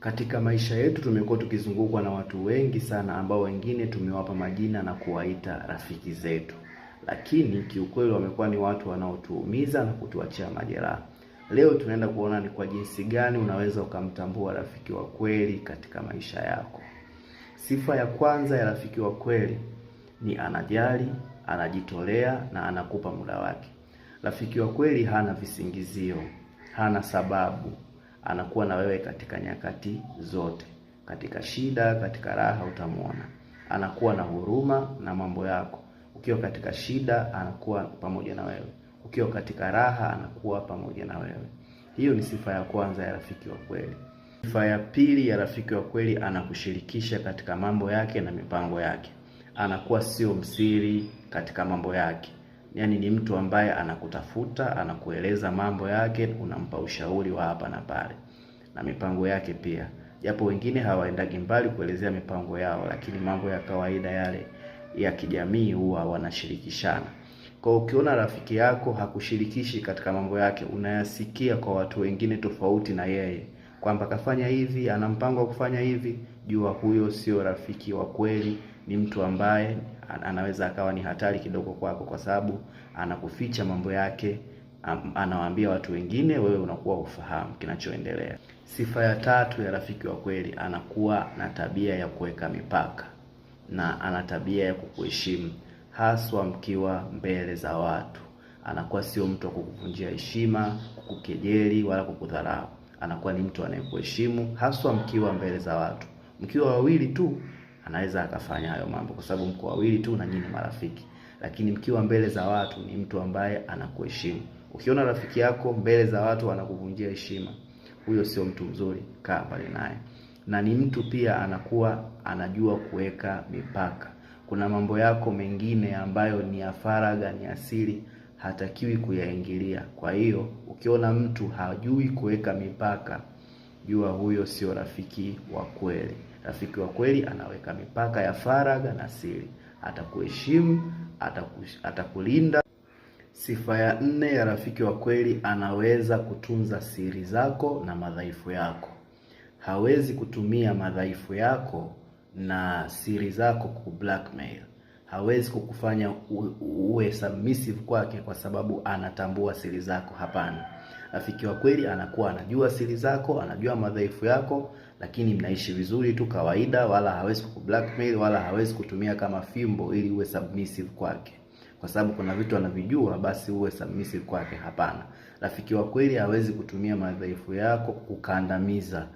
Katika maisha yetu tumekuwa tukizungukwa na watu wengi sana ambao wengine tumewapa majina na kuwaita rafiki zetu, lakini kiukweli wamekuwa ni watu wanaotuumiza na kutuachia majeraha. Leo tunaenda kuona ni kwa jinsi gani unaweza ukamtambua rafiki wa kweli katika maisha yako. Sifa ya kwanza ya rafiki wa kweli ni anajali, anajitolea na anakupa muda wake. Rafiki wa kweli hana visingizio, hana sababu. Anakuwa na wewe katika nyakati zote. Katika shida, katika raha utamuona. Anakuwa na huruma na mambo yako. Ukiwa katika shida, anakuwa pamoja na wewe. Ukiwa katika raha, anakuwa pamoja na wewe. Hiyo ni sifa ya kwanza ya rafiki wa kweli. Sifa ya pili ya rafiki wa kweli, anakushirikisha katika mambo yake na mipango yake. Anakuwa sio msiri katika mambo yake. Yaani ni mtu ambaye anakutafuta, anakueleza mambo yake, unampa ushauri wa hapa na pale. Na mipango yake pia. Japo wengine hawaendagi mbali kuelezea mipango yao, lakini mambo ya kawaida yale ya kijamii huwa wanashirikishana. Kwa ukiona rafiki yako hakushirikishi katika mambo yake, unayasikia kwa watu wengine tofauti na yeye, kwamba kafanya hivi, ana mpango wa kufanya hivi, jua huyo sio rafiki wa kweli. Ni mtu ambaye anaweza akawa ni hatari kidogo kwako, kwa sababu anakuficha mambo yake, anawaambia watu wengine, wewe unakuwa ufahamu kinachoendelea. Sifa ya tatu ya rafiki wa kweli, anakuwa na tabia ya kuweka mipaka na ana tabia ya kukuheshimu, haswa mkiwa mbele za watu. Anakuwa sio mtu wa kukuvunjia heshima, kukukejeli wala kukudharau. Anakuwa ni mtu anayekuheshimu haswa mkiwa mbele za watu. Mkiwa wawili tu anaweza akafanya hayo mambo, kwa sababu mko wawili tu na nyinyi marafiki. Lakini mkiwa mbele za watu ni mtu ambaye anakuheshimu. Ukiona rafiki yako mbele za watu anakuvunjia heshima, huyo sio mtu mzuri, kaa mbali naye. Na ni mtu pia anakuwa anajua kuweka mipaka. Kuna mambo yako mengine ambayo ni ya faragha, ni asili, hatakiwi kuyaingilia. Kwa hiyo ukiona mtu hajui kuweka mipaka, jua huyo sio rafiki wa kweli. Rafiki wa kweli anaweka mipaka ya faragha na siri. Atakuheshimu, atakulinda. Sifa ya nne ya rafiki wa kweli, anaweza kutunza siri zako na madhaifu yako. Hawezi kutumia madhaifu yako na siri zako kublackmail. Hawezi kukufanya uwe submissive kwake kwa sababu anatambua siri zako. Hapana. Rafiki wa kweli anakuwa anajua siri zako, anajua madhaifu yako, lakini mnaishi vizuri tu kawaida, wala hawezi kukublackmail, wala hawezi kutumia kama fimbo ili uwe submissive kwake. Kwa sababu kuna vitu anavijua basi uwe submissive kwake. Hapana. Rafiki wa kweli hawezi kutumia madhaifu yako kukandamiza.